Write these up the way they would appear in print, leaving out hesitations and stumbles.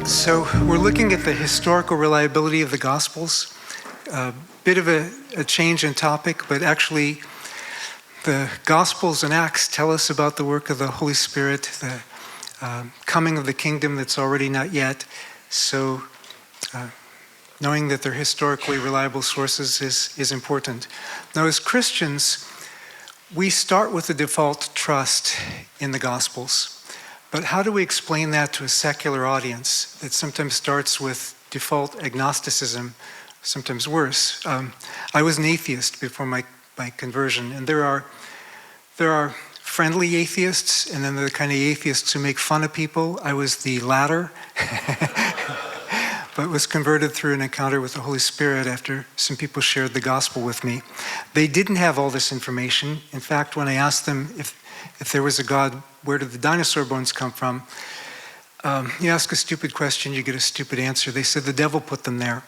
So we're looking at the historical reliability of the Gospels. A bit of a change in topic, but actually the Gospels and Acts tell us about the work of the Holy Spirit, the coming of the kingdom that's already not yet. So knowing that they're historically reliable sources is important. Now, as Christians, we start with the default trust in the Gospels. But how do we explain that to a secular audience that sometimes starts with default agnosticism, sometimes worse? I was an atheist before my conversion, and there are friendly atheists, and then there are the kind of atheists who make fun of people. I was the latter, but was converted through an encounter with the Holy Spirit after some people shared the gospel with me. They didn't have all this information. In fact, when I asked them if there was a God, where did the dinosaur bones come from? You ask a stupid question, you get a stupid answer. They said the devil put them there.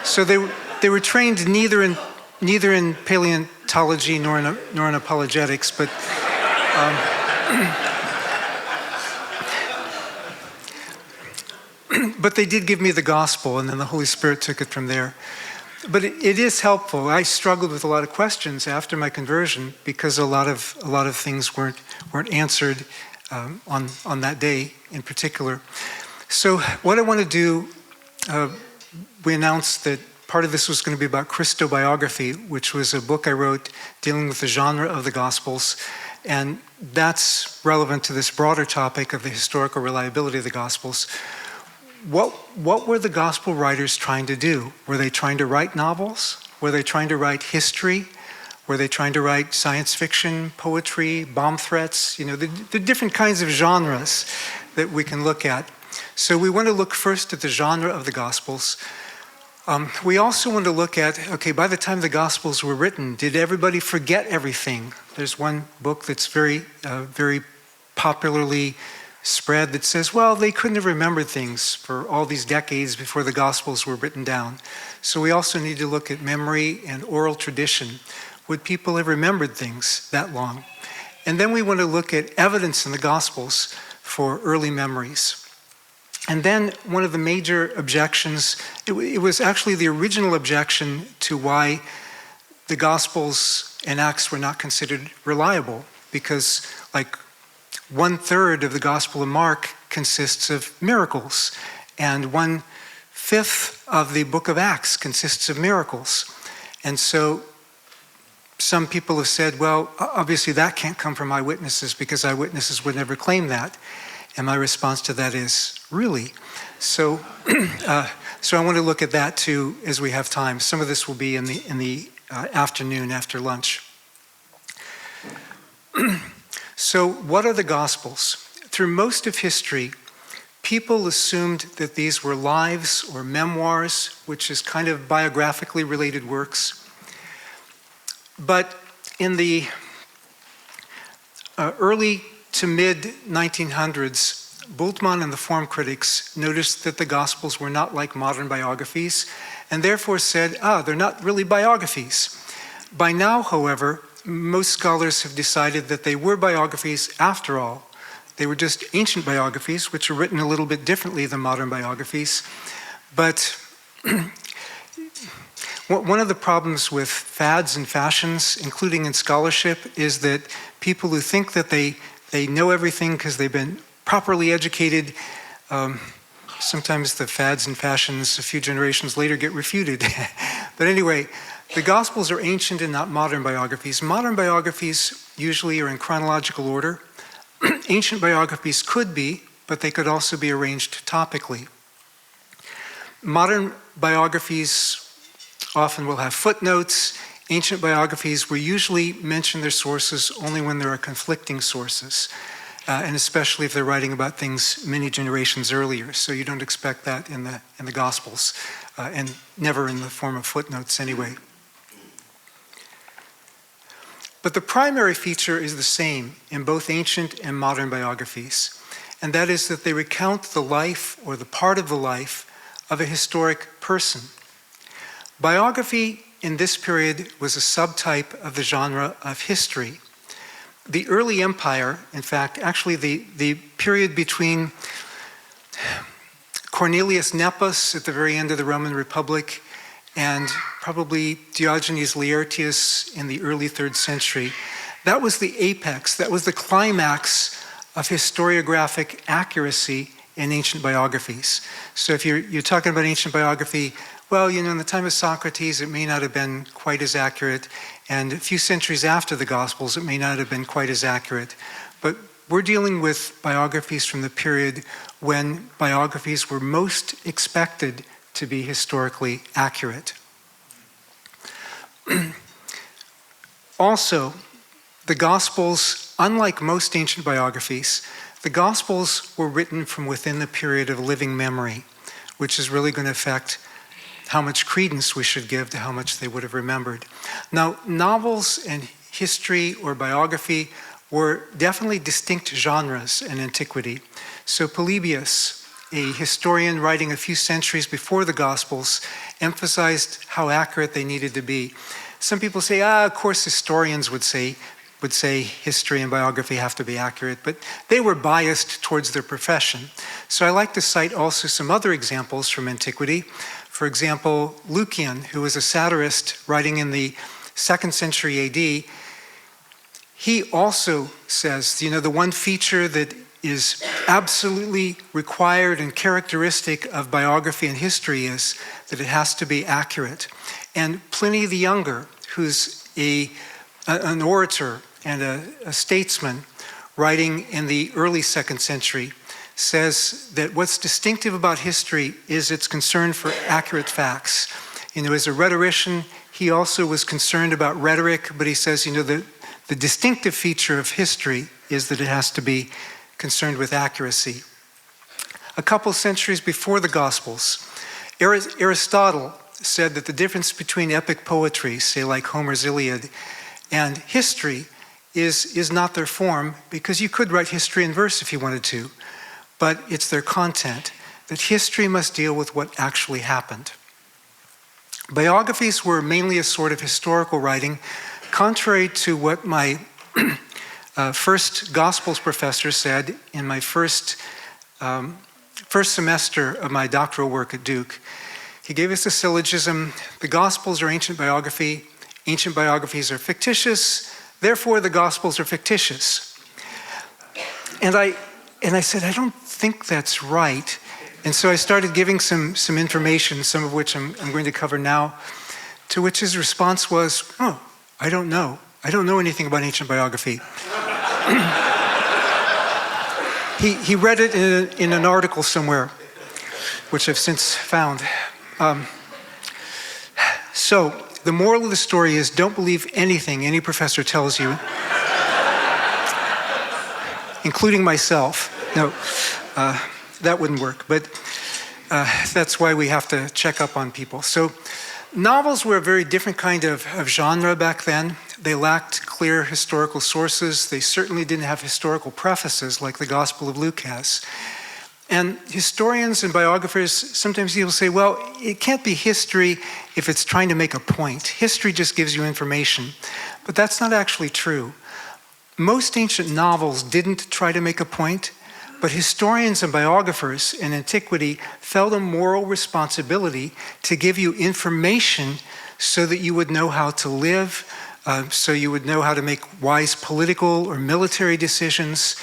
So they were trained neither in paleontology nor in apologetics, but but they did give me the gospel, and then the Holy Spirit took it from there. But it is helpful. I struggled with a lot of questions after my conversion because a lot of things weren't answered on that day in particular. So what I want to do, we announced that part of this was going to be about Christobiography, which was a book I wrote dealing with the genre of the Gospels, and that's relevant to this broader topic of the historical reliability of the Gospels. What were the gospel writers trying to do? Were they trying to write novels? Were they trying to write history? Were they trying to write science fiction, poetry, bomb threats? You know, the different kinds of genres that we can look at. So we want to look first at the genre of the Gospels. We also want to look at, okay, by the time the Gospels were written, did everybody forget everything? There's one book that's very popularly spread that says, well, they couldn't have remembered things for all these decades before the Gospels were written down. So we also need to look at memory and oral tradition. Would people have remembered things that long? And then we want to look at evidence in the Gospels for early memories. And then one of the major objections, it was actually the original objection to why the Gospels and Acts were not considered reliable, because like 1/3 of the Gospel of Mark consists of miracles, and 1/5 of the book of Acts consists of miracles. And so some people have said, well, obviously that can't come from eyewitnesses because eyewitnesses would never claim that. And my response to that is, really? So I want to look at that too as we have time. Some of this will be in the afternoon after lunch. So what are the Gospels? Through most of history, people assumed that these were lives or memoirs, which is kind of biographically related works. But in the early to mid-1900s, Bultmann and the form critics noticed that the Gospels were not like modern biographies, and therefore said, they're not really biographies. By now, however, most scholars have decided that they were biographies after all. They were just ancient biographies, which are written a little bit differently than modern biographies. But one of the problems with fads and fashions, including in scholarship, is that people who think that they know everything because they've been properly educated, sometimes the fads and fashions a few generations later get refuted. But anyway, the Gospels are ancient and not modern biographies. Modern biographies usually are in chronological order. Ancient biographies could be, but they could also be arranged topically. Modern biographies often will have footnotes. Ancient biographies will usually mention their sources only when there are conflicting sources, and especially if they're writing about things many generations earlier. So you don't expect that in the Gospels, and never in the form of footnotes anyway. But the primary feature is the same in both ancient and modern biographies, and that is that they recount the life or the part of the life of a historic person. Biography in this period was a subtype of the genre of history, the early empire, in fact, actually the period between Cornelius Nepos at the very end of the Roman Republic and probably Diogenes Laertius in the early 3rd century, that was the apex, that was the climax of historiographic accuracy in ancient biographies. So if you're talking about ancient biography, well, in the time of Socrates, it may not have been quite as accurate, and a few centuries after the Gospels, it may not have been quite as accurate. But we're dealing with biographies from the period when biographies were most expected to be historically accurate. Also, the Gospels, unlike most ancient biographies, the Gospels were written from within the period of living memory, which is really going to affect how much credence we should give to how much they would have remembered. Now, novels and history or biography were definitely distinct genres in antiquity. So Polybius, a historian writing a few centuries before the Gospels, emphasized how accurate they needed to be. Some people say, of course historians would say history and biography have to be accurate, but they were biased towards their profession. So I like to cite also some other examples from antiquity. For example, Lucian, who was a satirist writing in the 2nd century AD, he also says, the one feature that is absolutely required and characteristic of biography and history is that it has to be accurate. And Pliny the Younger, who's an orator and a statesman writing in the early 2nd century, says that what's distinctive about history is its concern for accurate facts. As a rhetorician, he also was concerned about rhetoric, but he says, the distinctive feature of history is that it has to be concerned with accuracy. A couple centuries before the Gospels, Aristotle said that the difference between epic poetry, say like Homer's Iliad, and history is not their form, because you could write history in verse if you wanted to, but it's their content, that history must deal with what actually happened. Biographies were mainly a sort of historical writing, contrary to what my first Gospels professor said in my first semester of my doctoral work at Duke. He gave us a syllogism: the Gospels are ancient biographies are fictitious, therefore the Gospels are fictitious. And I said, I don't think that's right. And so I started giving some information, some of which I'm going to cover now, to which his response was, I don't know. I don't know anything about ancient biography. He read it in an article somewhere, which I've since found. So the moral of the story is, don't believe anything any professor tells you, including myself. No, that wouldn't work, but that's why we have to check up on people. So novels were a very different kind of genre back then. They lacked clear historical sources. They certainly didn't have historical prefaces like the Gospel of Luke has. And historians and biographers, sometimes people say, well, it can't be history if it's trying to make a point. History just gives you information. But that's not actually true. Most ancient novels didn't try to make a point, but historians and biographers in antiquity felt a moral responsibility to give you information so that you would know how to live, so you would know how to make wise political or military decisions,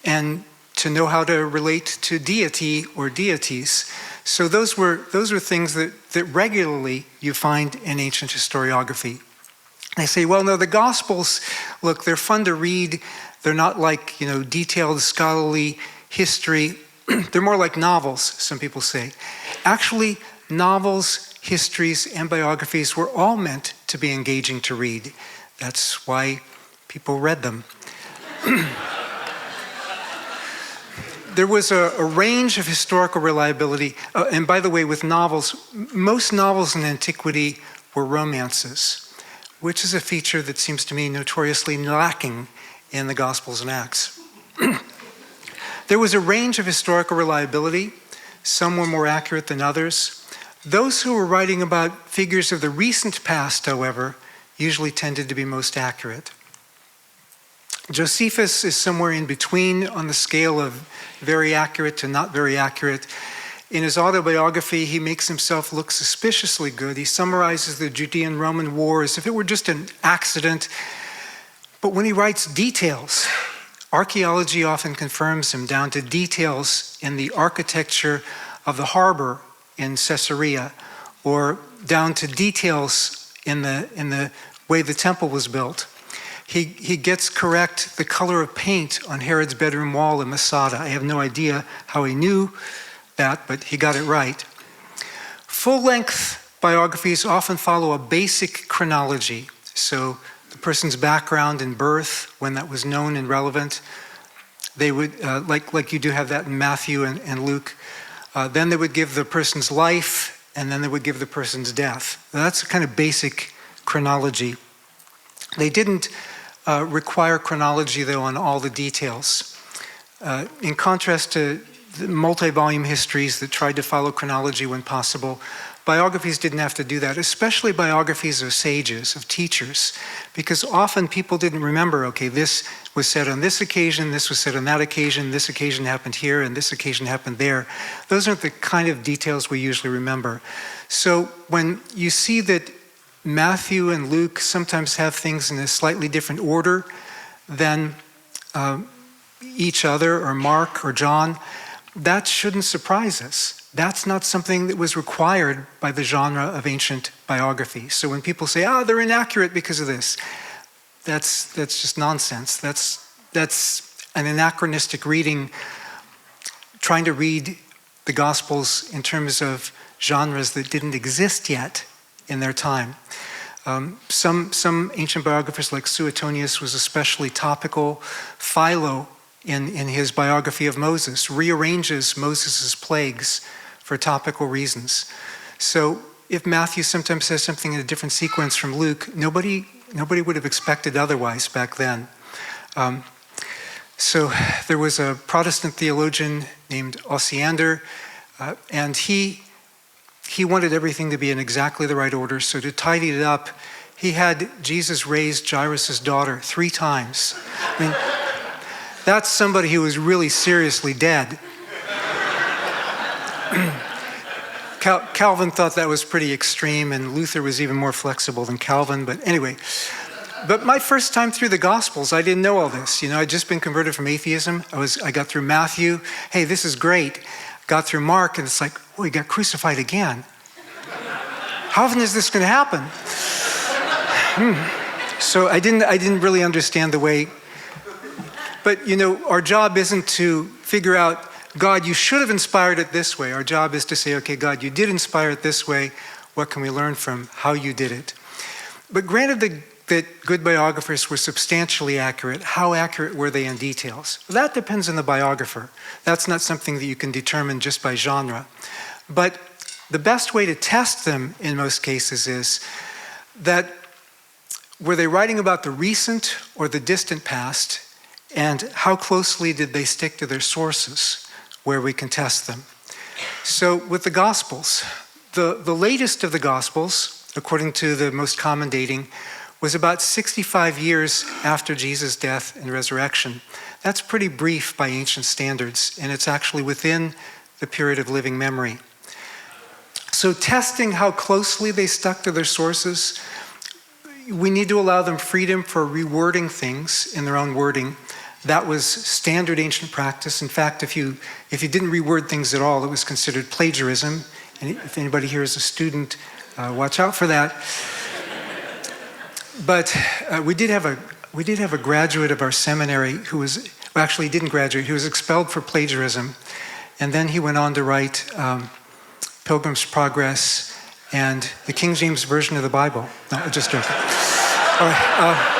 and to know how to relate to deity or deities. So those were things that regularly you find in ancient historiography. They say, well, no, the Gospels, look, they're fun to read. They're not like, detailed scholarly history. They're more like novels, some people say. Actually, novels, histories, and biographies were all meant to be engaging to read. That's why people read them. There was a range of historical reliability. And by the way, with novels, most novels in antiquity were romances, which is a feature that seems to me notoriously lacking in the Gospels and Acts. There was a range of historical reliability. Some were more accurate than others. Those who were writing about figures of the recent past, however, usually tended to be most accurate. Josephus is somewhere in between on the scale of very accurate to not very accurate. In his autobiography, he makes himself look suspiciously good. He summarizes the Judean-Roman War as if it were just an accident. But when he writes details, archaeology often confirms him down to details in the architecture of the harbor in Caesarea, or down to details in the way the temple was built. He gets correct the color of paint on Herod's bedroom wall in Masada. I have no idea how he knew that, but he got it right. Full-length biographies often follow a basic chronology. So the person's background and birth, when that was known and relevant. They would, like you do have that in Matthew and Luke. Then they would give the person's life, and then they would give the person's death. That's a kind of basic chronology. They didn't require chronology, though, on all the details. In contrast to the multi-volume histories that tried to follow chronology when possible, biographies didn't have to do that, especially biographies of sages, of teachers, because often people didn't remember, okay, this was said on this occasion, this was said on that occasion, this occasion happened here, and this occasion happened there. Those aren't the kind of details we usually remember. So when you see that Matthew and Luke sometimes have things in a slightly different order than each other, or Mark or John, that shouldn't surprise us. That's not something that was required by the genre of ancient biography. So when people say, they're inaccurate because of this, that's just nonsense. That's an anachronistic reading, trying to read the Gospels in terms of genres that didn't exist yet in their time. Some ancient biographers, like Suetonius, was especially topical. Philo, in his biography of Moses, rearranges Moses' plagues for topical reasons. So if Matthew sometimes says something in a different sequence from Luke, nobody would have expected otherwise back then. So there was a Protestant theologian named Osiander, and he wanted everything to be in exactly the right order. So to tidy it up, he had Jesus raise Jairus' daughter 3 times. I mean, that's somebody who was really seriously dead. Calvin thought that was pretty extreme, and Luther was even more flexible than Calvin. But anyway, my first time through the Gospels, I didn't know all this. I'd just been converted from atheism. I got through Matthew. Hey, this is great. Got through Mark, and it's like, he got crucified again. How often is this going to happen? So I didn't really understand the way. But our job isn't to figure out, God, you should have inspired it this way. Our job is to say, okay, God, you did inspire it this way. What can we learn from how you did it? But granted that good biographers were substantially accurate, how accurate were they in details? Well, that depends on the biographer. That's not something that you can determine just by genre. But the best way to test them in most cases is that were they writing about the recent or the distant past, and how closely did they stick to their sources where we can test them? So with the Gospels, the latest of the Gospels, according to the most common dating, was about 65 years after Jesus' death and resurrection. That's pretty brief by ancient standards, and it's actually within the period of living memory. So testing how closely they stuck to their sources, we need to allow them freedom for rewording things in their own wording. That was standard ancient practice. In fact, if you didn't reword things at all, it was considered plagiarism. And if anybody here is a student, watch out for that. But we did have a graduate of our seminary who was, well, actually he didn't graduate. He was expelled for plagiarism, and then he went on to write Pilgrim's Progress and the King James Version of the Bible. No, just joking. All right.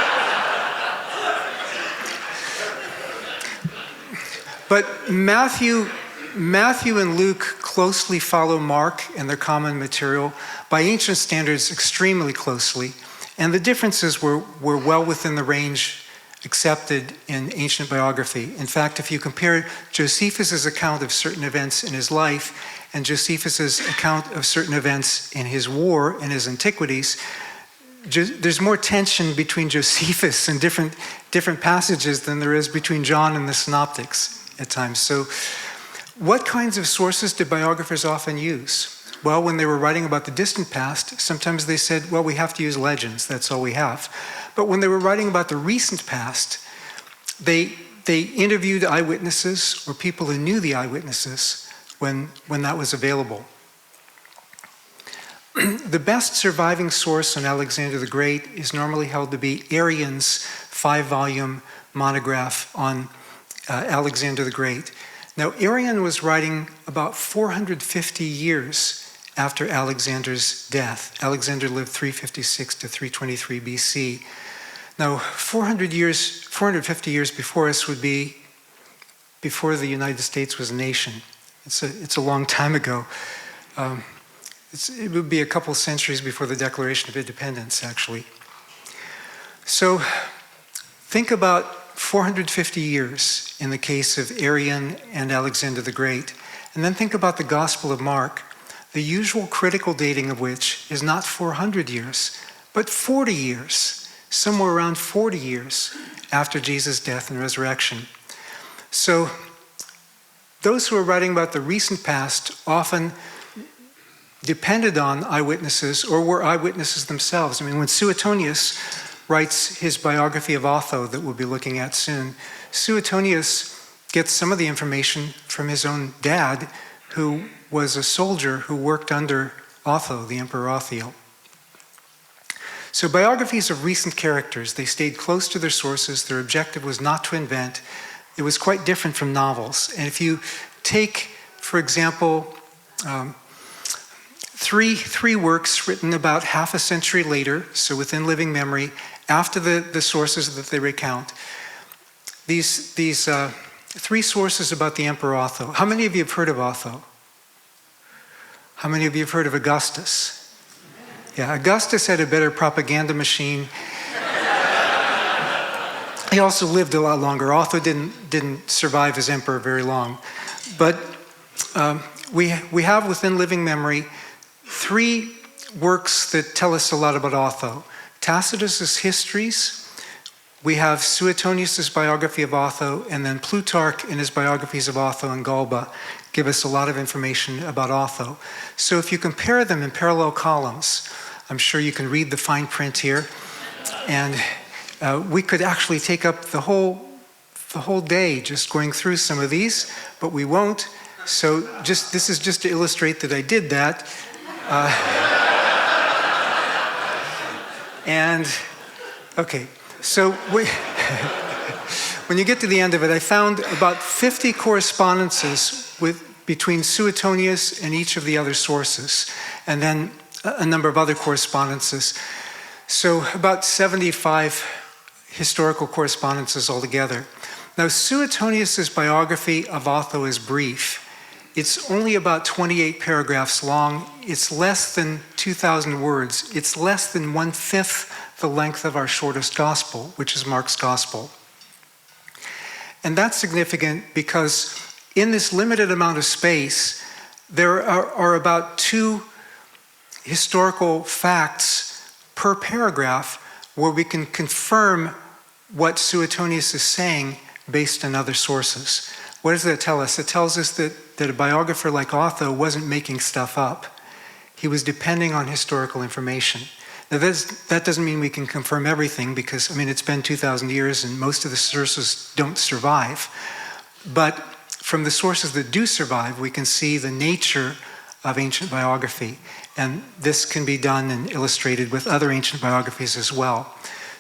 But Matthew and Luke closely follow Mark and their common material, by ancient standards extremely closely, and the differences were well within the range accepted in ancient biography. In fact, if you compare Josephus' account of certain events in his life and Josephus' account of certain events in his war and his antiquities, there's more tension between Josephus and different passages than there is between John and the Synoptics at times. So what kinds of sources did biographers often use? Well, when they were writing about the distant past, sometimes they said, well, we have to use legends, that's all we have. But when they were writing about the recent past, they interviewed eyewitnesses or people who knew the eyewitnesses when that was available. The best surviving source on Alexander the Great is normally held to be Arrian's 5-volume monograph on Alexander the Great. Now, Arrian was writing about 450 years after Alexander's death. Alexander lived 356 to 323 BC. Now, 450 years before us would be before the United States was a nation. It's a long time ago. It would be a couple centuries before the Declaration of Independence, actually. So think about 450 years in the case of Arrian and Alexander the Great, and then think about the Gospel of Mark, the usual critical dating of which is not 400 years, but 40 years, somewhere around 40 years after Jesus' death and resurrection. So those who are writing about the recent past often depended on eyewitnesses or were eyewitnesses themselves. I mean, when Suetonius writes his biography of Otho that we'll be looking at soon, Suetonius gets some of the information from his own dad, who was a soldier who worked under Otho, the Emperor Otho. So biographies of recent characters, they stayed close to their sources. Their objective was not to invent. It was quite different from novels. And if you take, for example, three works written about half a century later, so within living memory, after the sources that they recount, these three sources about the Emperor Otho. How many of you have heard of Otho? How many of you have heard of Augustus? Yeah, Augustus had a better propaganda machine. He also lived a lot longer. Otho didn't survive as emperor very long. But we have within living memory three works that tell us a lot about Otho. Tacitus's Histories, we have Suetonius's biography of Otho, and then Plutarch in his biographies of Otho and Galba give us a lot of information about Otho. So if you compare them in parallel columns, I'm sure you can read the fine print here, and we could actually take up the whole day just going through some of these, but we won't. So this is just to illustrate that I did that. And okay, so when you get to the end of it, I found about 50 correspondences between Suetonius and each of the other sources, and then a number of other correspondences. So about 75 historical correspondences altogether. Now, Suetonius's biography of Otho is brief. It's only about 28 paragraphs long. It's less than 2,000 words. It's less than 1/5 the length of our shortest gospel, which is Mark's gospel. And that's significant because in this limited amount of space, there are about 2 historical facts per paragraph where we can confirm what Suetonius is saying based on other sources. What does that tell us? It tells us that a biographer like Otho wasn't making stuff up. He was depending on historical information. Now that doesn't mean we can confirm everything because, I mean, it's been 2,000 years and most of the sources don't survive. But from the sources that do survive, we can see the nature of ancient biography. And this can be done and illustrated with other ancient biographies as well.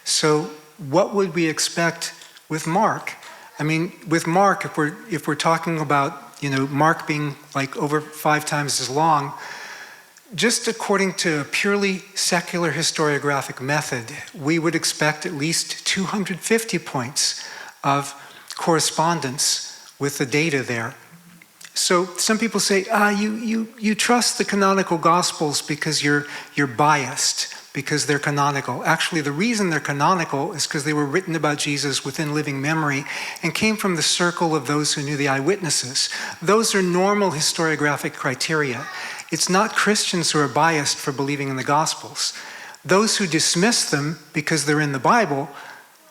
So what would we expect with Mark? I mean, with Mark, if we're talking about, Mark being like over 5 times as long, just according to a purely secular historiographic method, we would expect at least 250 points of correspondence with the data there. So some people say, you trust the canonical gospels because you're biased, because they're canonical. Actually, the reason they're canonical is because they were written about Jesus within living memory and came from the circle of those who knew the eyewitnesses. Those are normal historiographic criteria. It's not Christians who are biased for believing in the gospels. Those who dismiss them because they're in the Bible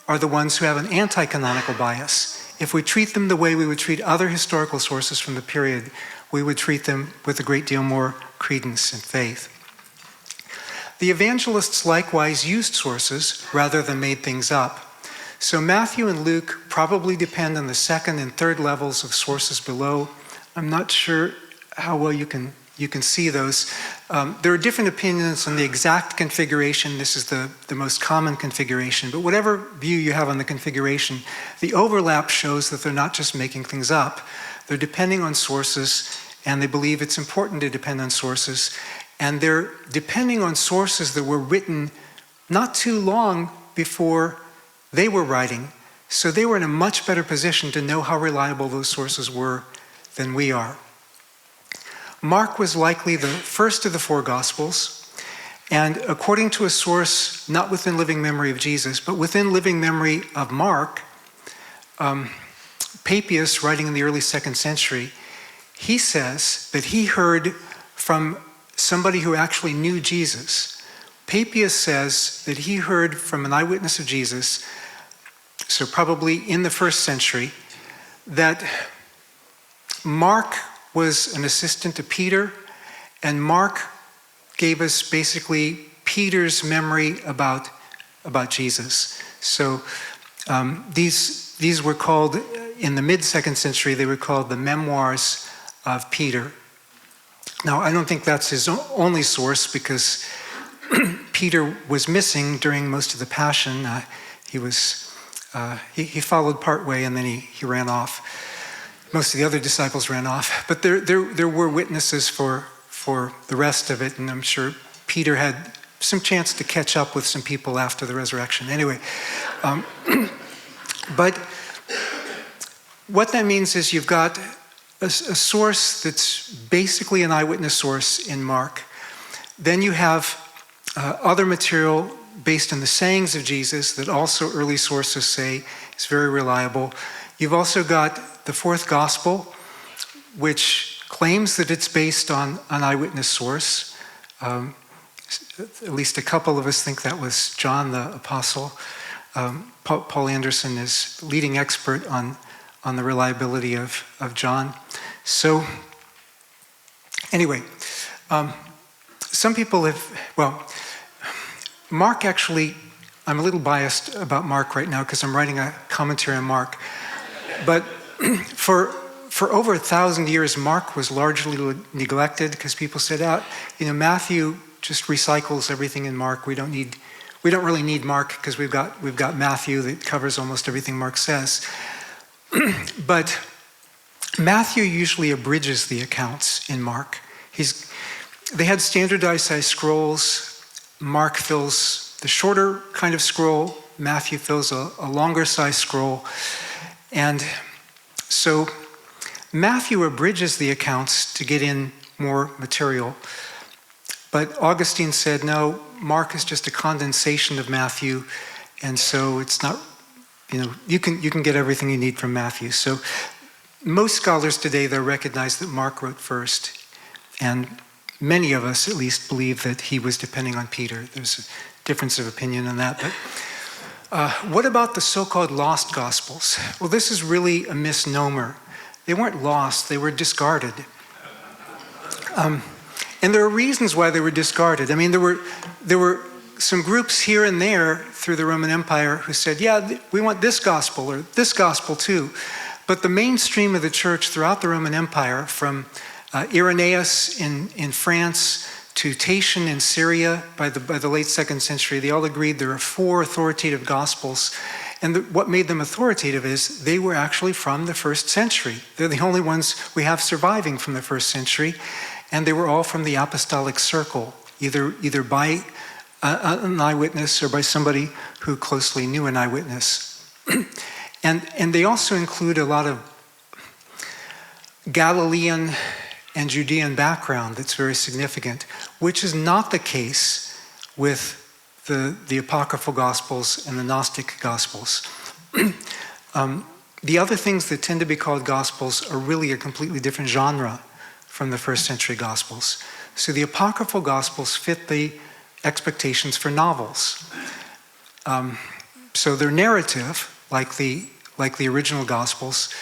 are the ones who have an anti-canonical bias. If we treat them the way we would treat other historical sources from the period, we would treat them with a great deal more credence and faith. The evangelists likewise used sources rather than made things up. So Matthew and Luke probably depend on the second and third levels of sources below. I'm not sure how well you can see those. There are different opinions on the exact configuration. This is the most common configuration. But whatever view you have on the configuration, the overlap shows that they're not just making things up. They're depending on sources, and they believe it's important to depend on sources. And they're depending on sources that were written not too long before they were writing. So they were in a much better position to know how reliable those sources were than we are. Mark was likely the first of the four Gospels, and according to a source not within living memory of Jesus, but within living memory of Mark, Papias, writing in the early 2nd century, he says that he heard from somebody who actually knew Jesus. Papias says that he heard from an eyewitness of Jesus, so probably in the 1st century, that Mark was an assistant to Peter, and Mark gave us basically Peter's memory about Jesus. So these were called, in the mid-2nd century, they were called the Memoirs of Peter. Now, I don't think that's his only source, because Peter was missing during most of the Passion. He followed part way, and then he ran off. Most of the other disciples ran off, but there were witnesses for the rest of it, and I'm sure Peter had some chance to catch up with some people after the resurrection. Anyway, but what that means is you've got a source that's basically an eyewitness source in Mark. Then you have other material based on the sayings of Jesus that also early sources say is very reliable. You've also got the fourth gospel, which claims that it's based on an eyewitness source. At least a couple of us think that was John the Apostle. Paul Anderson is leading expert on the reliability of John. So anyway, some people Mark actually, I'm a little biased about Mark right now because I'm writing a commentary on Mark. But for over 1,000 years, Mark was largely neglected because people said, Matthew just recycles everything in Mark. We don't really need Mark because we've got Matthew that covers almost everything Mark says. But Matthew usually abridges the accounts in Mark. They had standardized size scrolls. Mark fills the shorter kind of scroll. Matthew fills a longer size scroll. And so Matthew abridges the accounts to get in more material. But Augustine said, no, Mark is just a condensation of Matthew, and so it's not, you can get everything you need from Matthew. So most scholars today, they'll recognize that Mark wrote first, and many of us at least believe that he was depending on Peter. There's a difference of opinion on that. But what about the so-called lost Gospels? Well, this is really a misnomer. They weren't lost, they were discarded. And there are reasons why they were discarded. I mean, there were some groups here and there through the Roman Empire who said, we want this gospel or this gospel too. But the mainstream of the church throughout the Roman Empire, from Irenaeus in France to Tatian in Syria by the late 2nd century, they all agreed there are 4 authoritative gospels. And what made them authoritative is they were actually from the 1st century. They're the only ones we have surviving from the 1st century. And they were all from the apostolic circle, either by an eyewitness or by somebody who closely knew an eyewitness. And they also include a lot of Galilean and Judean background that's very significant, which is not the case with the apocryphal Gospels and the Gnostic Gospels. The other things that tend to be called Gospels are really a completely different genre from the 1st century Gospels. So the apocryphal Gospels fit the expectations for novels. So they're narrative, like the original Gospels,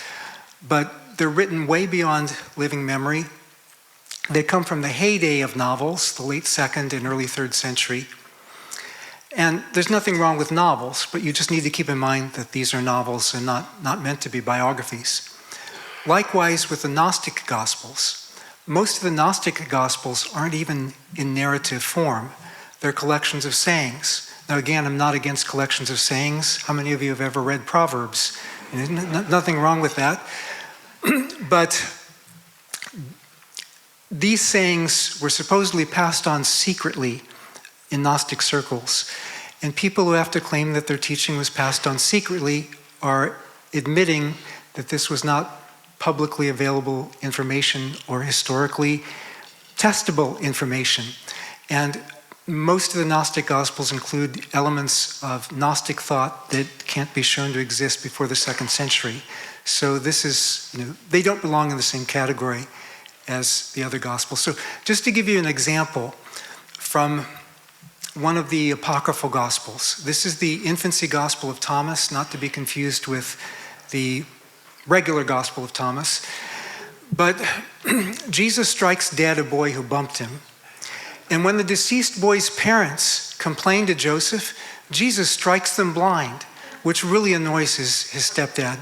but they're written way beyond living memory. They come from the heyday of novels, the late 2nd and early 3rd century. And there's nothing wrong with novels, but you just need to keep in mind that these are novels and not meant to be biographies. Likewise with the Gnostic Gospels. Most of the Gnostic Gospels aren't even in narrative form. They're collections of sayings. Now again, I'm not against collections of sayings. How many of you have ever read Proverbs? Nothing wrong with that. But these sayings were supposedly passed on secretly in Gnostic circles. And people who have to claim that their teaching was passed on secretly are admitting that this was not publicly available information or historically testable information. And most of the Gnostic Gospels include elements of Gnostic thought that can't be shown to exist before the 2nd century. So this is, they don't belong in the same category as the other Gospels. So just to give you an example from one of the apocryphal Gospels. This is the infancy Gospel of Thomas, not to be confused with the regular Gospel of Thomas. But Jesus strikes dead a boy who bumped him. And when the deceased boy's parents complain to Joseph, Jesus strikes them blind, which really annoys his stepdad.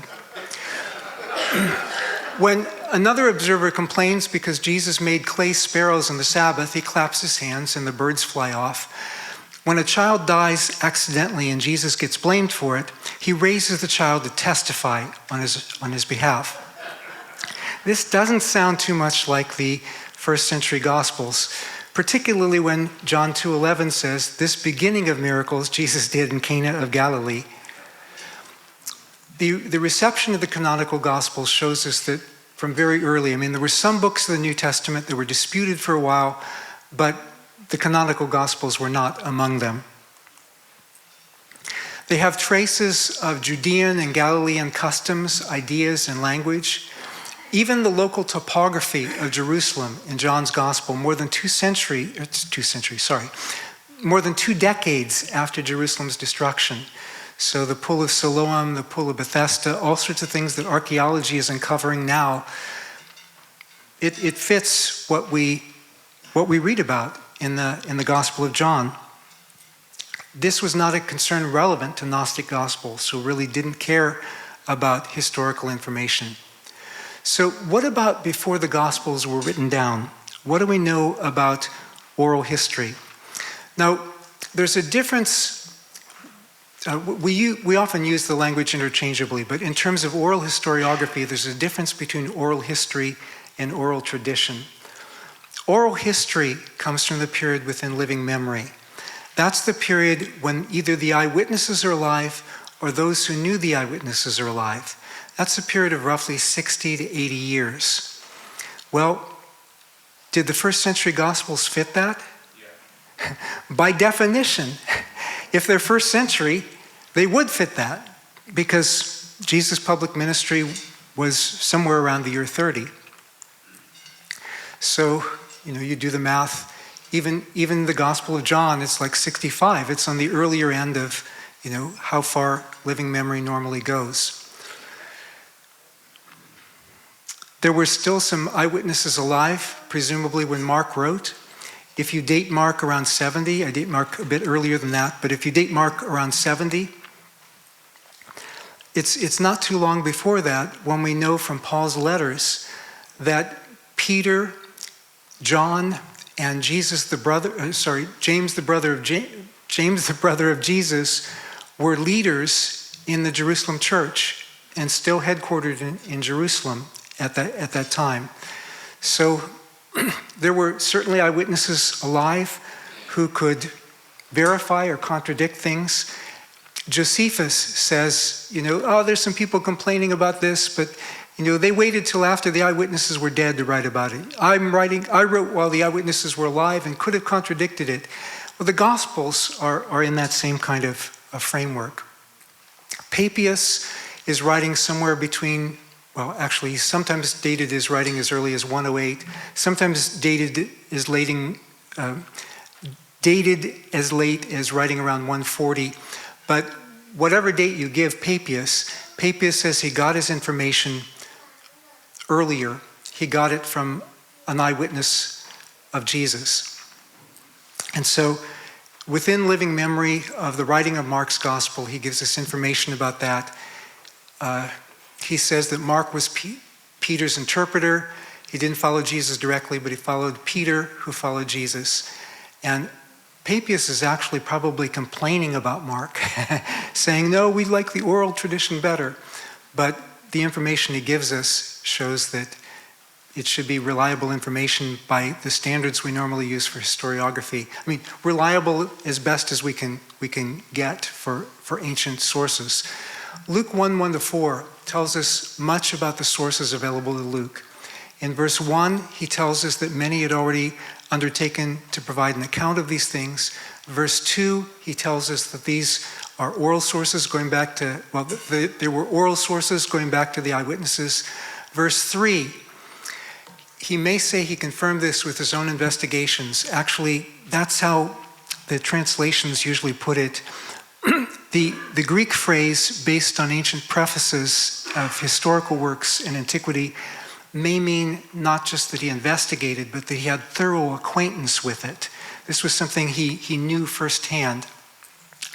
When another observer complains because Jesus made clay sparrows on the Sabbath, he claps his hands and the birds fly off. When a child dies accidentally and Jesus gets blamed for it, he raises the child to testify on his behalf. This doesn't sound too much like the 1st century Gospels, particularly when John 2:11 says, "This beginning of miracles Jesus did in Cana of Galilee." The reception of the canonical Gospels shows us that from very early, there were some books of the New Testament that were disputed for a while, but the canonical Gospels were not among them. They have traces of Judean and Galilean customs, ideas, and language. Even the local topography of Jerusalem in John's Gospel, more than 2 decades after Jerusalem's destruction. So the Pool of Siloam, the Pool of Bethesda, all sorts of things that archaeology is uncovering now, it fits what we read about in the Gospel of John. This was not a concern relevant to Gnostic Gospels, who really didn't care about historical information. So what about before the Gospels were written down? What do we know about oral history? Now, there's a difference. We often use the language interchangeably, but in terms of oral historiography, there's a difference between oral history and oral tradition. Oral history comes from the period within living memory. That's the period when either the eyewitnesses are alive or those who knew the eyewitnesses are alive. That's a period of roughly 60 to 80 years. Well, did the 1st century Gospels fit that? Yeah. By definition, if they're 1st century, they would fit that because Jesus' public ministry was somewhere around the year 30. So, you do the math. Even the Gospel of John, it's like 65. It's on the earlier end of, how far living memory normally goes. There were still some eyewitnesses alive, presumably when Mark wrote. If you date Mark around 70, I date Mark a bit earlier than that, but if you date Mark around 70, it's not too long before that when we know from Paul's letters that Peter, John, and James the brother of Jesus, were leaders in the Jerusalem church and still headquartered in Jerusalem at that time. So there were certainly eyewitnesses alive who could verify or contradict things. Josephus says, there's some people complaining about this, but they waited till after the eyewitnesses were dead to write about it. I wrote while the eyewitnesses were alive and could have contradicted it. Well, the Gospels are in that same kind of a framework. Papias is writing somewhere between, actually he's sometimes dated his writing as early as 108, sometimes dated his dated as late as writing around 140. But whatever date you give Papias says he got his information earlier. He got it from an eyewitness of Jesus. And so within living memory of the writing of Mark's gospel, he gives us information about that. He says that Mark was Peter's interpreter. He didn't follow Jesus directly, but he followed Peter, who followed Jesus. And Papias is actually probably complaining about Mark, saying, no, we like the oral tradition better. But the information he gives us shows that it should be reliable information by the standards we normally use for historiography. I mean, reliable as best as we can get for ancient sources. Luke 1:1-4 tells us much about the sources available to Luke. In verse 1, he tells us that many had already undertaken to provide an account of these things. Verse 2, he tells us that these are oral sources going back to, well, there were oral sources going back to the eyewitnesses. Verse 3, he may say he confirmed this with his own investigations. Actually, that's how the translations usually put it. The Greek phrase, based on ancient prefaces of historical works in antiquity, may mean not just that he investigated, but that he had thorough acquaintance with it. This was something he knew firsthand.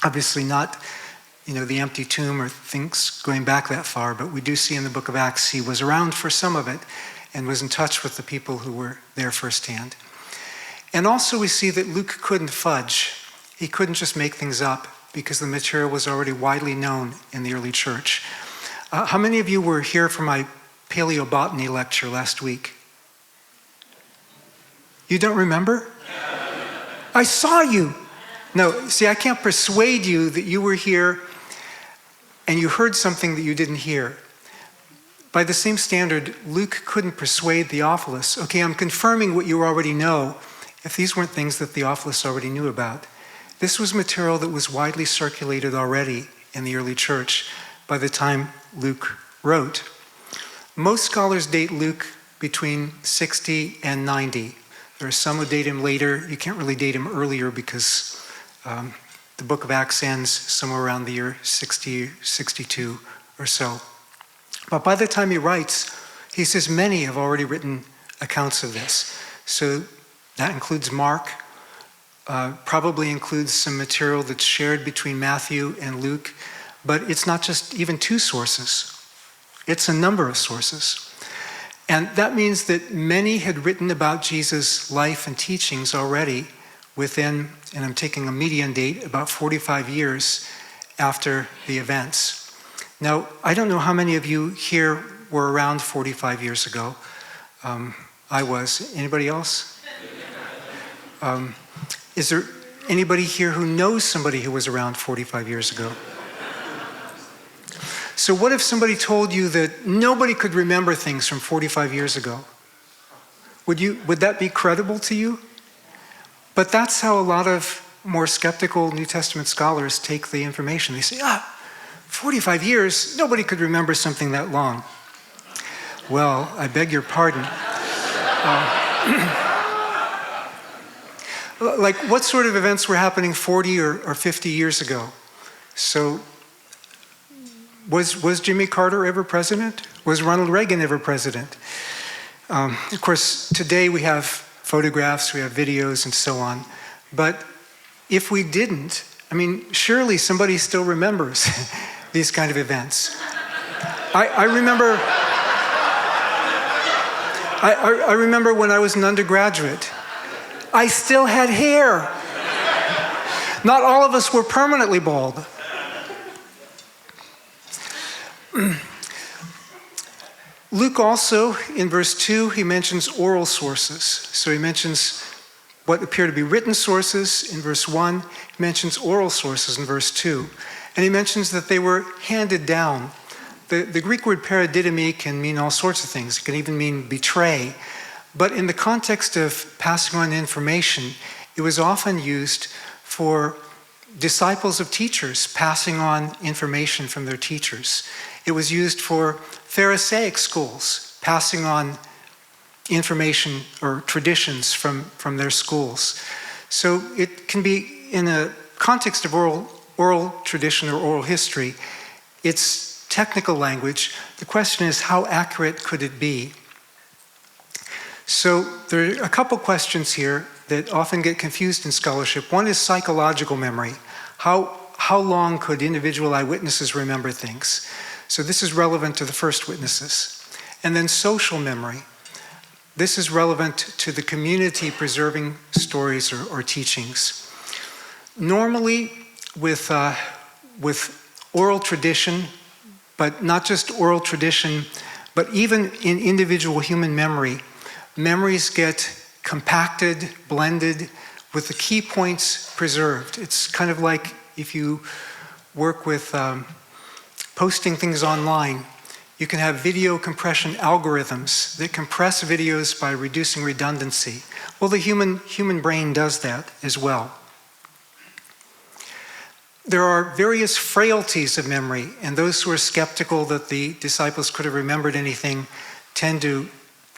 Obviously not, the empty tomb or things going back that far, but we do see in the book of Acts he was around for some of it and was in touch with the people who were there firsthand. And also we see that Luke couldn't fudge. He couldn't just make things up because the material was already widely known in the early church. How many of you were here for my paleobotany lecture last week? You don't remember? I saw you. No, see, I can't persuade you that you were here and you heard something that you didn't hear. By the same standard, Luke couldn't persuade Theophilus, okay, I'm confirming what you already know, if these weren't things that Theophilus already knew about. This was material that was widely circulated already in the early church by the time Luke wrote. Most scholars date Luke between 60 and 90. There are some who date him later. You can't really date him earlier because the book of Acts ends somewhere around the year 60, 62 or so. But by the time he writes, he says many have already written accounts of this. So that includes Mark, probably includes some material that's shared between Matthew and Luke, but it's not just even two sources. It's a number of sources. And that means that many had written about Jesus' life and teachings already within, and I'm taking a median date, about 45 years after the events. Now, I don't know how many of you here were around 45 years ago. I was. Anybody else? Is there anybody here who knows somebody who was around 45 years ago? So what if somebody told you that nobody could remember things from 45 years ago? Would that be credible to you? But that's how a lot of more skeptical New Testament scholars take the information. They say, 45 years, nobody could remember something that long. Well, I beg your pardon. Like, what sort of events were happening 40 or 50 years ago? So, was Jimmy Carter ever president? Was Ronald Reagan ever president? Of course, today we have photographs, we have videos, and so on. But if we didn't, surely somebody still remembers these kind of events. I remember when I was an undergraduate, I still had hair. Not all of us were permanently bald. Luke also, in verse 2, he mentions oral sources. So he mentions what appear to be written sources in verse 1. He mentions oral sources in verse 2. And he mentions that they were handed down. The Greek word paradidomi can mean all sorts of things. It can even mean betray. But in the context of passing on information, it was often used for disciples of teachers passing on information from their teachers. It was used for Pharisaic schools passing on information or traditions from their schools. So it can be in a context of oral tradition or oral history. It's technical language. The question is, how accurate could it be? So there are a couple questions here that often get confused in scholarship. One is psychological memory. How long could individual eyewitnesses remember things? So this is relevant to the first witnesses. And then social memory. This is relevant to the community preserving stories or teachings. Normally, with oral tradition, but not just oral tradition, but even in individual human memory, memories get compacted, blended, with the key points preserved. It's kind of like if you work with posting things online, you can have video compression algorithms that compress videos by reducing redundancy. Well, the human brain does that as well. There are various frailties of memory, and those who are skeptical that the disciples could have remembered anything tend to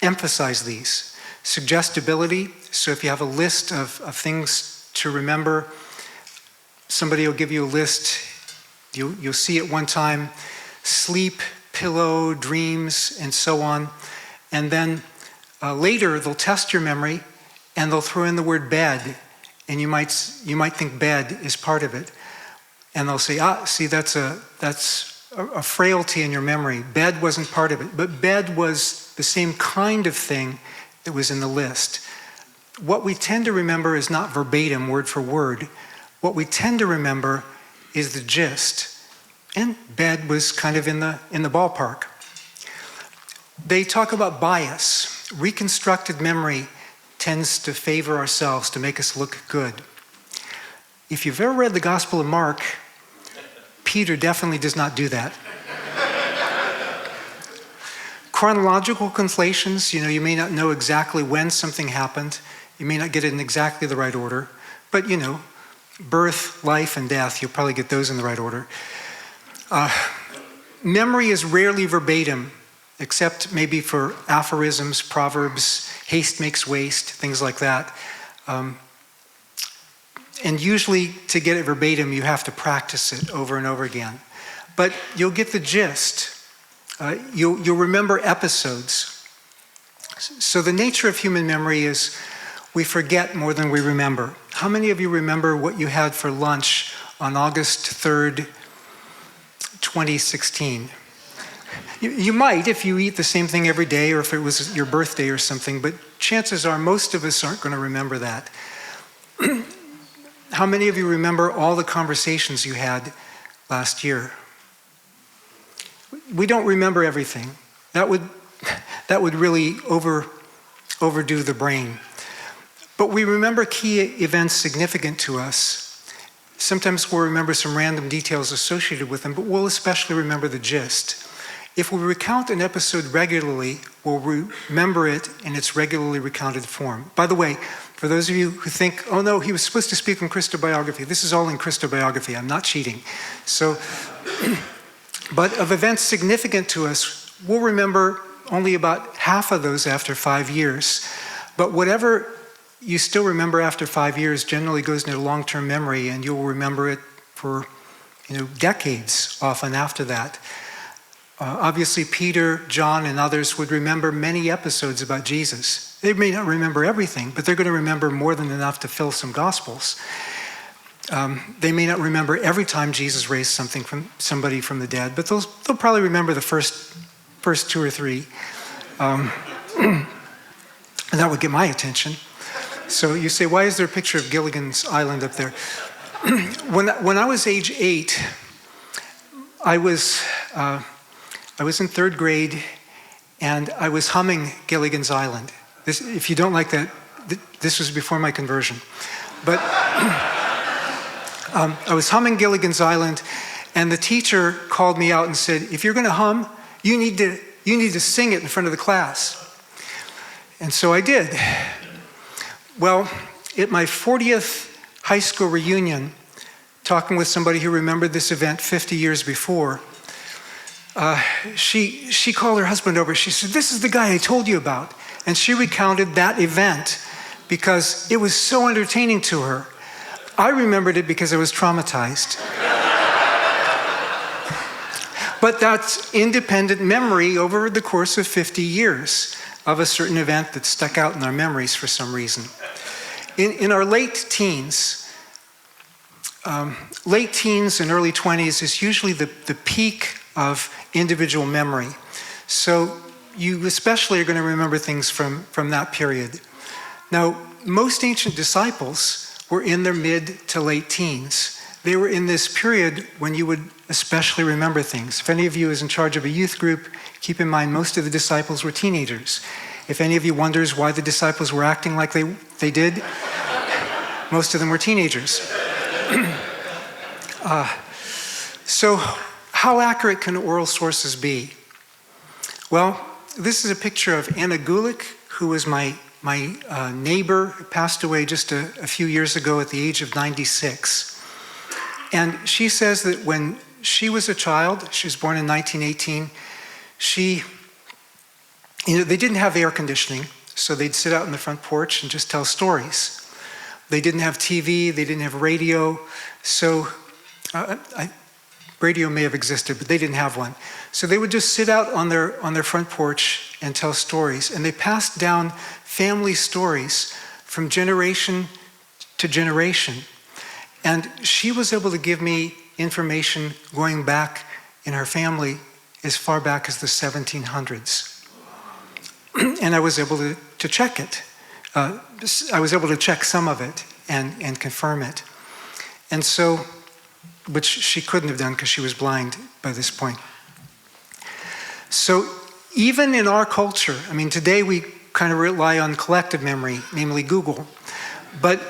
emphasize these. Suggestibility, so if you have a list of things to remember, somebody will give you a list, you'll see it one time, sleep, pillow, dreams, and so on. And then later they'll test your memory and they'll throw in the word bed, and you might think bed is part of it. And they'll say, see, that's a frailty in your memory. Bed wasn't part of it, but bed was the same kind of thing that was in the list. What we tend to remember is not verbatim, word for word. What we tend to remember is the gist. And bed was kind of in the ballpark. They talk about bias. Reconstructed memory tends to favor ourselves, to make us look good. If you've ever read the Gospel of Mark, Peter definitely does not do that. Chronological conflations, you may not know exactly when something happened. You may not get it in exactly the right order. But, birth, life, and death, you'll probably get those in the right order. Memory is rarely verbatim, except maybe for aphorisms, proverbs, haste makes waste, things like that. And usually to get it verbatim, you have to practice it over and over again. But you'll get the gist. You'll remember episodes. So the nature of human memory is we forget more than we remember. How many of you remember what you had for lunch on August 3rd, 2016? You might if you eat the same thing every day, or if it was your birthday or something, but chances are most of us aren't going to remember that. How many of you remember all the conversations you had last year? We don't remember everything. That would really overdo the brain. But we remember key events significant to us. Sometimes we'll remember some random details associated with them, but we'll especially remember the gist. If we recount an episode regularly, we'll remember it in its regularly recounted form. By the way, for those of you who think, oh no, he was supposed to speak from Christobiography, this is all in Christobiography, I'm not cheating. So, but of events significant to us, we'll remember only about half of those after 5 years. But whatever you still remember after 5 years generally goes into long-term memory, and you'll remember it for decades often after that. Obviously, Peter, John, and others would remember many episodes about Jesus. They may not remember everything, but they're going to remember more than enough to fill some Gospels. They may not remember every time Jesus raised somebody from the dead, but they'll probably remember the first 2 or 3. And that would get my attention. So you say, why is there a picture of Gilligan's Island up there? When I was age 8, I was in 3rd grade, and I was humming Gilligan's Island. If you don't like that, this was before my conversion. But I was humming Gilligan's Island, and the teacher called me out and said, if you're going to hum, you need to sing it in front of the class. And so I did. Well, at my 40th high school reunion, talking with somebody who remembered this event 50 years before, she called her husband over. She said, this is the guy I told you about. And she recounted that event because it was so entertaining to her. I remembered it because I was traumatized. But that's independent memory over the course of 50 years of a certain event that stuck out in our memories for some reason. In our late teens and early 20s is usually the peak of individual memory. So you especially are going to remember things from that period. Now, most ancient disciples were in their mid to late teens. They were in this period when you would especially remember things. If any of you is in charge of a youth group, keep in mind most of the disciples were teenagers. If any of you wonders why the disciples were acting like they did, most of them were teenagers. So how accurate can oral sources be? Well, this is a picture of Anna Gulick, who was my neighbor, who passed away just a few years ago at the age of 96. And she says that when she was a child, she was born in 1918, they didn't have air conditioning, so they'd sit out on the front porch and just tell stories. They didn't have TV, they didn't have radio, so radio may have existed, but they didn't have one. So they would just sit out on their front porch and tell stories, and they passed down family stories from generation to generation. And she was able to give me information going back in her family as far back as the 1700s. And I was able to check it. I was able to check some of it and confirm it. And so, which she couldn't have done because she was blind by this point. So even in our culture, I mean, today we kind of rely on collective memory, namely Google. But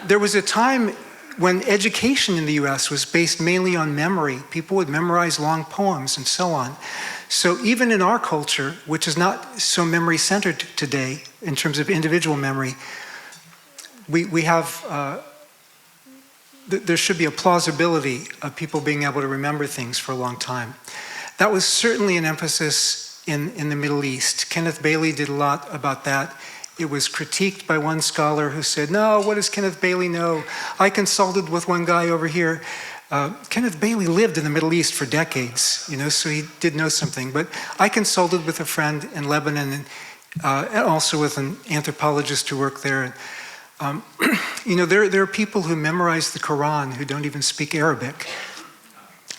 there was a time when education in the US was based mainly on memory. People would memorize long poems and so on. So even in our culture, which is not so memory-centered today in terms of individual memory, we have, there should be a plausibility of people being able to remember things for a long time. That was certainly an emphasis in the Middle East. Kenneth Bailey did a lot about that. It was critiqued by one scholar who said, no, what does Kenneth Bailey know? I consulted with one guy over here. Kenneth Bailey lived in the Middle East for decades, so he did know something. But I consulted with a friend in Lebanon and also with an anthropologist who worked there. There are people who memorize the Quran who don't even speak Arabic.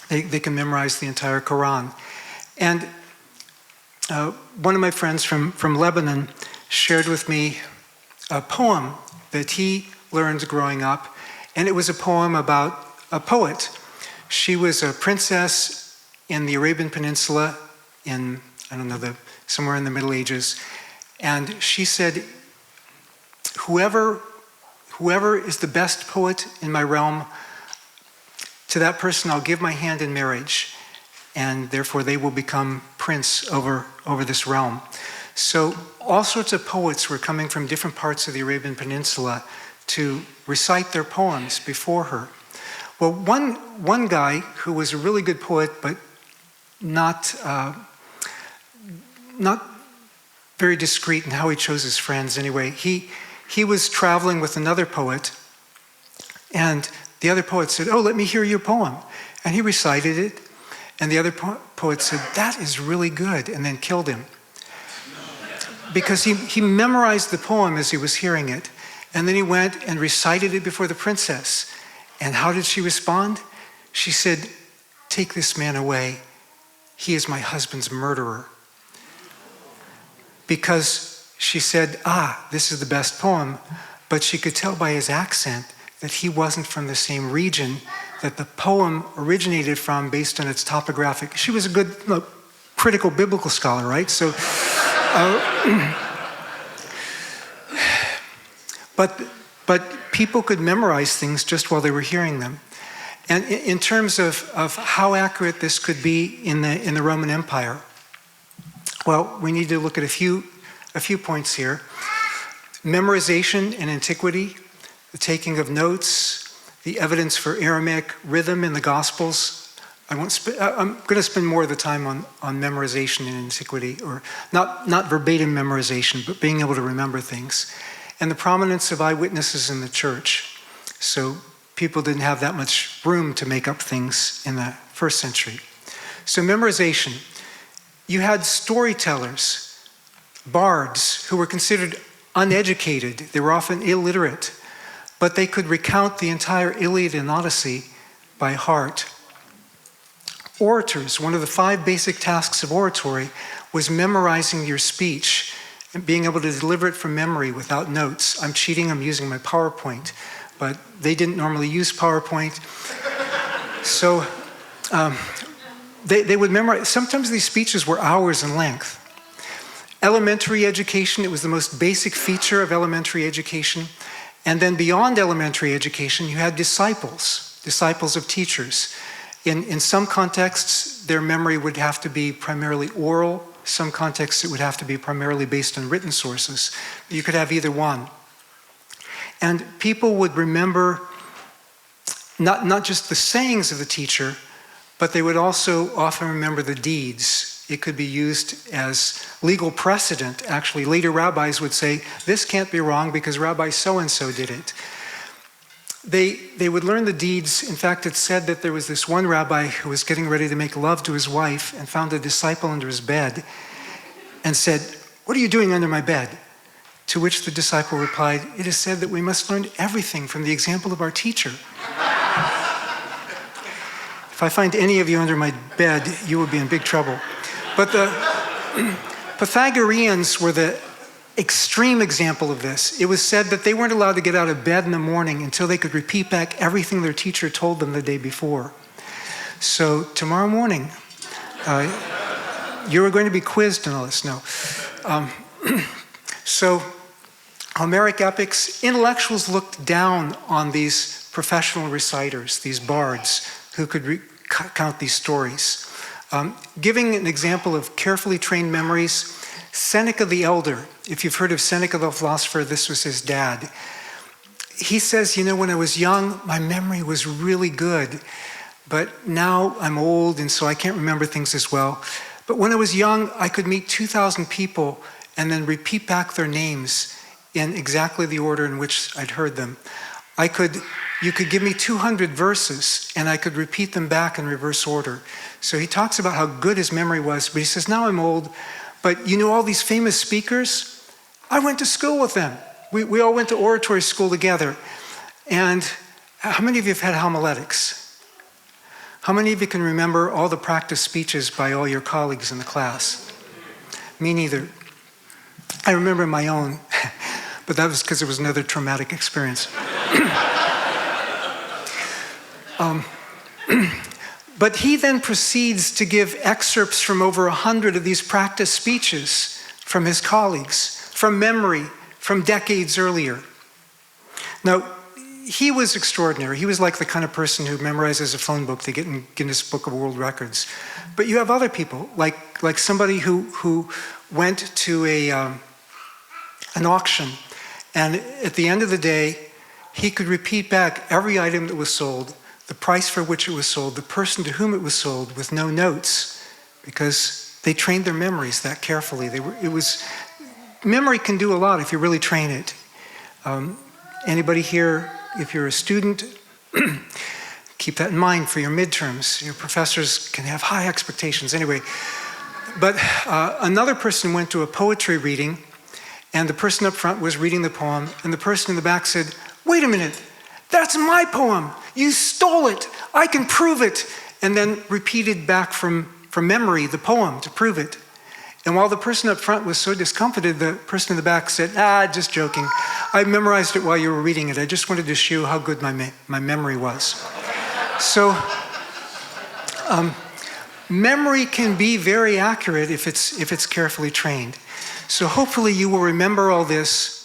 They can memorize the entire Quran. And one of my friends from Lebanon shared with me a poem that he learned growing up, and it was a poem about a poet. She was a princess in the Arabian Peninsula in, somewhere in the Middle Ages, and she said, whoever is the best poet in my realm, to that person I'll give my hand in marriage, and therefore they will become prince over this realm. So all sorts of poets were coming from different parts of the Arabian Peninsula to recite their poems before her. Well, one guy who was a really good poet, but not very discreet in how he chose his friends anyway, he was traveling with another poet, and the other poet said, oh, let me hear your poem. And he recited it, and the other poet said, that is really good, and then killed him. Because he memorized the poem as he was hearing it, and then he went and recited it before the princess. And how did she respond? She said, take this man away. He is my husband's murderer. Because she said, this is the best poem, but she could tell by his accent that he wasn't from the same region that the poem originated from based on its topographic. She was a good critical biblical scholar, right? So, but people could memorize things just while they were hearing them. And in terms of how accurate this could be in the Roman Empire, well, we need to look at a few points here. Memorization in antiquity, the taking of notes, the evidence for Aramaic rhythm in the Gospels. I'm going to spend more of the time on memorization in antiquity, or not verbatim memorization, but being able to remember things. and the prominence of eyewitnesses in the church. So people didn't have that much room to make up things in the first century. So memorization. You had storytellers, bards, who were considered uneducated. They were often illiterate, but they could recount the entire Iliad and Odyssey by heart. Orators, one of the 5 basic tasks of oratory was memorizing your speech and being able to deliver it from memory without notes. I'm cheating, I'm using my PowerPoint, but they didn't normally use PowerPoint. So they would memorize. Sometimes these speeches were hours in length. Elementary education, it was the most basic feature of elementary education. And then beyond elementary education, you had disciples of teachers. In some contexts, their memory would have to be primarily oral. Some contexts, it would have to be primarily based on written sources. You could have either one. And people would remember not just the sayings of the teacher, but they would also often remember the deeds. It could be used as legal precedent. Actually, later rabbis would say, this can't be wrong because Rabbi so-and-so did it. They would learn the deeds. In fact, it's said that there was this one rabbi who was getting ready to make love to his wife and found a disciple under his bed and said, "What are you doing under my bed?" To which the disciple replied, "It is said that we must learn everything from the example of our teacher." If I find any of you under my bed, you will be in big trouble. But the Pythagoreans were the extreme example of this. It was said that they weren't allowed to get out of bed in the morning until they could repeat back everything their teacher told them the day before. So tomorrow morning, you are going to be quizzed on all this. No. So Homeric epics, intellectuals looked down on these professional reciters, these bards, who could recount these stories. Giving an example of carefully trained memories, Seneca the Elder, if you've heard of Seneca the philosopher, this was his dad. He says, when I was young, my memory was really good, but now I'm old and so I can't remember things as well. But when I was young, I could meet 2,000 people and then repeat back their names in exactly the order in which I'd heard them. You could give me 200 verses and I could repeat them back in reverse order. So he talks about how good his memory was, but he says, now I'm old, but all these famous speakers? I went to school with them. We all went to oratory school together. And how many of you have had homiletics? How many of you can remember all the practice speeches by all your colleagues in the class? Me neither. I remember my own, but that was because it was another traumatic experience. But he then proceeds to give excerpts from over 100 of these practice speeches from his colleagues, from memory, from decades earlier. Now, he was extraordinary. He was like the kind of person who memorizes a phone book to get in Guinness Book of World Records. But you have other people, like somebody who went to an auction, and at the end of the day, he could repeat back every item that was sold, the price for which it was sold, the person to whom it was sold, with no notes, because they trained their memories that carefully. Memory can do a lot if you really train it. Anybody here, if you're a student, keep that in mind for your midterms. Your professors can have high expectations. Anyway, but another person went to a poetry reading, and the person up front was reading the poem, and the person in the back said, "Wait a minute, that's my poem. You stole it. I can prove it." And then repeated back from memory the poem to prove it. And while the person up front was so discomfited, the person in the back said, "Just joking. I memorized it while you were reading it. I just wanted to show how good my memory was." So memory can be very accurate if it's carefully trained. So hopefully you will remember all this